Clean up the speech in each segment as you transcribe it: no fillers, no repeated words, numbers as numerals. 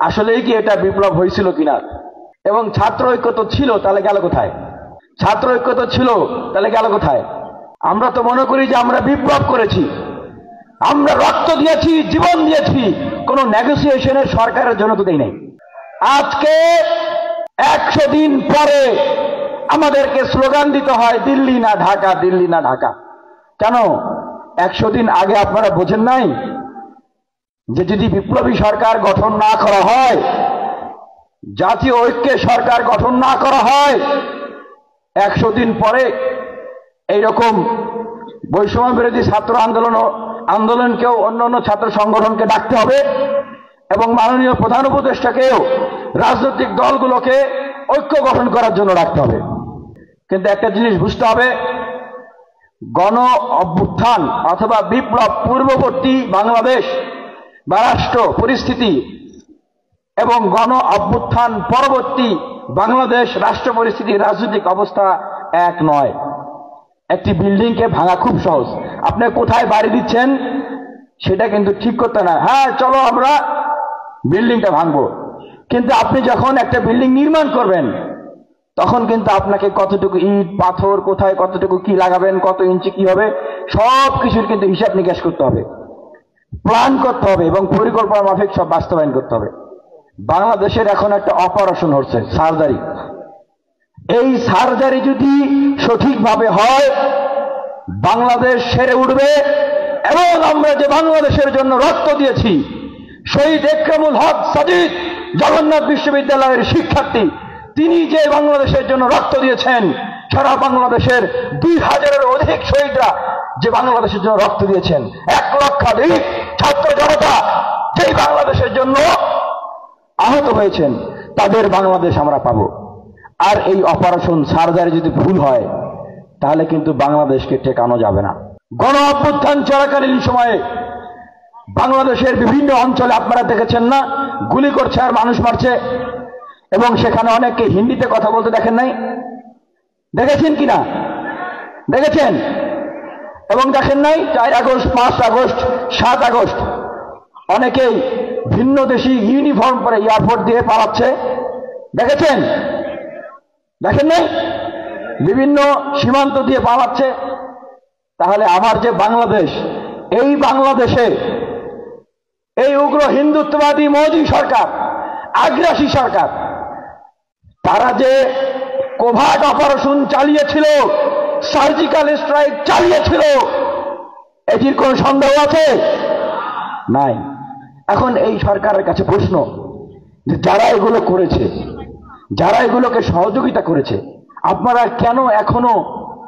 আসলেই কি এটা বিপ্লব হয়েছিল কিনা, এবং ছাত্র ঐক্য তো ছিল, তাহলে গেল কোথায়? ছাত্র ঐক্য তো ছিল, তাহলে গেল কোথায়? আমরা তো মনে করি যে আমরা বিপ্লব করেছি, আমরা রক্ত দিয়েছি, জীবন দিয়েছি, কোনো নেগোসিয়েশনের সরকারের জন্য তো দেই নাই। আজকে 100 দিন পরে আমাদেরকে স্লোগান দিতে হয় দিল্লি না ঢাকা, দিল্লি না ঢাকা। কেন? 100 দিন আগে আপনারা বোঝেন নাই যে যদি বিপ্লবী সরকার গঠন না করা হয়, জাতীয় ঐক্যের সরকার গঠন না করা হয়, 100 দিন পরে এইরকম বৈষম্য বিরোধী ছাত্র আন্দোলনকেও অন্যান্য ছাত্র সংগঠনকে ডাকতে হবে এবং মাননীয় প্রধান উপদেষ্টাকেও রাজনৈতিক দলগুলোকে ঐক্য গঠন করার জন্য ডাকতে হবে। কিন্তু একটা জিনিস বুঝতে হবে, গণ অভ্যুত্থান অথবা বিপ্লব পূর্ববর্তী বাংলাদেশ বা রাষ্ট্র পরিস্থিতি এবং গণ অভ্যুত্থান পরবর্তী বাংলাদেশ রাষ্ট্র পরিস্থিতি, রাজনৈতিক অবস্থা এক নয়। একটি বিল্ডিংকে ভাঙা খুব সহজ, আপনি কোথায় বাড়ি দিচ্ছেন সেটা কিন্তু ঠিক করতে না, হ্যাঁ চলো আমরা বিল্ডিংটা ভাঙবো, কিন্তু আপনি যখন একটা বিল্ডিং নির্মাণ করবেন তখন কিন্তু আপনাকে কতটুকু ইট পাথর, কোথায় কতটুকু কি লাগাবেন, কত ইঞ্চি কি হবে, সব কিছুর কিন্তু হিসাব নিকাশ করতে হবে, প্ল্যান করতে হবে এবং পরিকল্পনা মাফিক সব বাস্তবায়ন করতে হবে। বাংলাদেশের এখন একটা অপারেশন হচ্ছে, সার্জারি। এই সার্জারি যদি সঠিকভাবে হয়, বাংলাদেশ সেরে উঠবে এবং আমরা যে বাংলাদেশের জন্য রক্ত দিয়েছি, শহীদ একরামুল হক সাজিদ জগন্নাথ বিশ্ববিদ্যালয়ের শিক্ষার্থী, তিনি যে বাংলাদেশের জন্য রক্ত দিয়েছেন, সারা বাংলাদেশের 2000-এর অধিক শহীদরা যে বাংলাদেশের জন্য রক্ত দিয়েছেন, 1 লক্ষাধিক ছাত্র জনতা যেই বাংলাদেশের জন্য আহত হয়েছেন, তাদের বাংলাদেশ আমরা পাবো। আর এই অপারেশন সার্জারি যদি ভুল হয় তাহলে কিন্তু বাংলাদেশকে টেকানো যাবে না। গণ অভ্যুত্থান চলাকালীন সময়ে বাংলাদেশের বিভিন্ন অঞ্চলে আপনারা দেখেছেন না, গুলি করছে আর মানুষ মারছে, এবং সেখানে অনেককে হিন্দিতে কথা বলতে দেখেন নাই? দেখেছেন কিনা? দেখেছেন? এবং দেখেন নাই 4 আগস্ট, 5 আগস্ট, 7 আগস্ট অনেকেই ভিন্ন দেশি ইউনিফর্ম পরে এয়ারপোর্ট দিয়ে পালাচ্ছে, দেখেছেন? দেখেন নাই? বিভিন্ন সীমান্ত দিয়ে পালাচ্ছে। তাহলে আমার যে বাংলাদেশ, এই বাংলাদেশে এই উগ্র হিন্দুত্ববাদী মোদী সরকার, আগ্রাসী সরকার, তারা যে কোভার্ট অপারেশন চালিয়েছিল, সার্জিক্যাল স্ট্রাইক চালিয়েছিল, এটির কোন সন্দেহ আছে? নাই। এখন এই সরকারের কাছে প্রশ্ন যে যারা এগুলো করেছে, যারা এগুলোকে সহযোগিতা করেছে, আপনারা কেন এখনো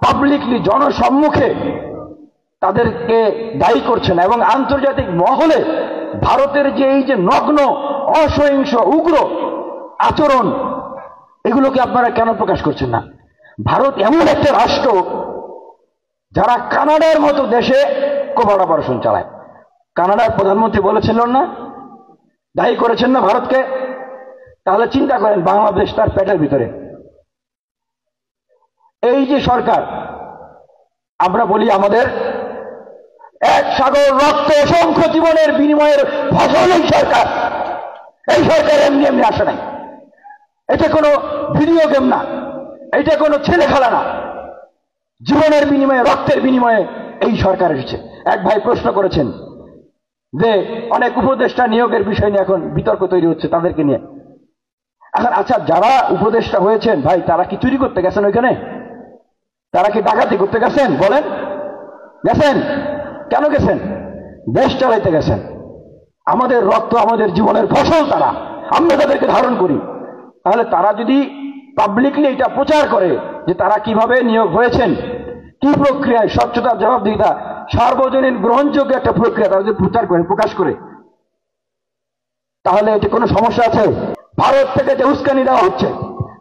পাবলিকলি জনসম্মুখে তাদেরকে দায়ী করছেন না? এবং আন্তর্জাতিক মহলে ভারতের যে এই যে নগ্ন অসহিংস উগ্র আচরণ, এগুলোকে আপনারা কেন প্রকাশ করছেন না? ভারত এমন একটা রাষ্ট্র যারা কানাডার মতো দেশে কোভার্ট অপারেশন চালায়। কানাডার প্রধানমন্ত্রী বলেছিলেন না, দায়ী করেছেন না ভারতকে? তাহলে চিন্তা করেন বাংলাদেশ তার পেটের ভিতরে। এই যে সরকার, আমরা বলি আমাদের 1 সাগর রক্ত অসংখ্য জীবনের বিনিময়ের ফসল এই সরকার। এই সরকার এমনি এমনি আসে নাই, এটা কোনো ভিডিও গেম না, এটা কোনো ছেলে খেলা না। জীবনের বিনিময়ে, রক্তের বিনিময়ে এই সরকার এসেছে। এক ভাই প্রশ্ন করেছেন যে অনেক উপদেষ্টা নিয়োগের বিষয় নিয়ে এখন বিতর্ক তৈরি হচ্ছে তাদেরকে নিয়ে। এখন আচ্ছা, যারা উপদেষ্টা হয়েছেন ভাই, তারা কি চুরি করতে গেছেন ওইখানে? তারা কি ডাকাতি করতে গেছেন? বলেন, গেছেন? কেন গেছেন? দেশ চালাইতে গেছেন। আমাদের রক্ত, আমাদের জীবনের ফসল তারা, আমরা তাদেরকে ধারণ করি। তাহলে তারা যদি পাবলিকলি এটা প্রচার করে যে তারা কিভাবে নিয়োগ হয়েছেন, কি প্রক্রিয়ায়, স্বচ্ছতার জবাবদিহিতা, সার্বজনীন গ্রহণযোগ্য একটা প্রক্রিয়া তারা যদি প্রচার করে, প্রকাশ করে, তাহলে এতে কোনো সমস্যা আছে? ভারত থেকে যে উস্কানি দেওয়া হচ্ছে,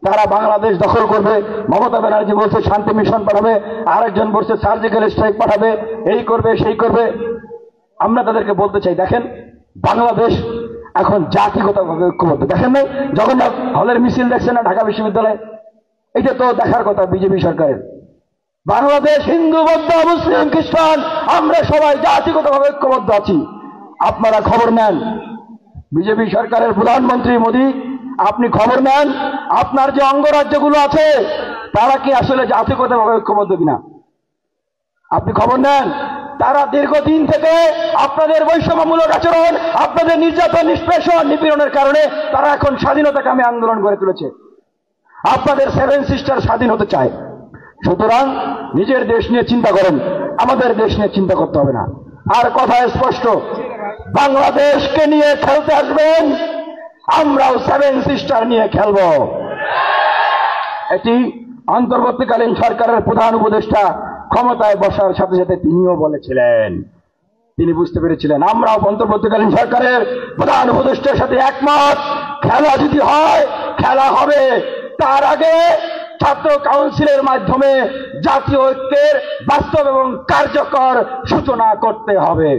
তারা বাংলাদেশ দখল করবে, মমতা ব্যানার্জি বলছে শান্তি মিশন পাঠাবে, আরেকজন বলছে সার্জিক্যাল স্ট্রাইক পাঠাবে, এই করবে সেই করবে। আমরা তাদেরকে বলতে চাই, দেখেন বাংলাদেশ এখন জাতিগতভাবে ঐক্যবদ্ধ। দেখেন নাই জগন্নাথ হলের মিছিল দেখছেন না ঢাকা বিশ্ববিদ্যালয়ে? এটা তো দেখার কথা বিজেপি সরকারের। বাংলাদেশ হিন্দু, বৌদ্ধ, মুসলিম, খ্রিস্টান, আমরা সবাই জাতিগতভাবে ঐক্যবদ্ধ আছি। আপনারা খবর নেন, বিজেপি সরকারের প্রধানমন্ত্রী মোদী, আপনি খবর নেন আপনার যে অঙ্গরাজ্যগুলো আছে তারা কি আসলে জাতিগতভাবে ঐক্যবদ্ধ কিনা। আপনি খবর নেন তারা দীর্ঘদিন থেকে আপনাদের বৈষম্যমূলক আচরণ, আপনাদের নির্যাতন, নিষ্পেষণ, নিপীড়নের কারণে তারা এখন স্বাধীনতাকামী আন্দোলন গড়ে তুলেছে। আপনাদের সেভেন সিস্টার স্বাধীন হতে চায়। সুতরাং নিজের দেশ নিয়ে চিন্তা করেন, আমাদের দেশ নিয়ে চিন্তা করতে হবে না। আর কথা স্পষ্ট, বাংলাদেশকে নিয়ে খেলতে আসবেন, আমরাও সেভেন সিস্টার নিয়ে খেলব। এটি অন্তর্বর্তীকালীন সরকারের প্রধান উপদেষ্টা ক্ষমতায় বসার সাথে সাথে তিনিও বলেছিলেন। তিনি বুঝতে পেরেছিলেন আমরাও অন্তর্বর্তীকালীন সরকারের প্রধান উপদেষ্টার সাথে একমত, খেলা যদি হয় খেলা হবে। তার আগে ছাত্র কাউন্সিলের মাধ্যমে জাতীয় ঐক্যের বাস্তব এবং কার্যকর সূচনা করতে হবে।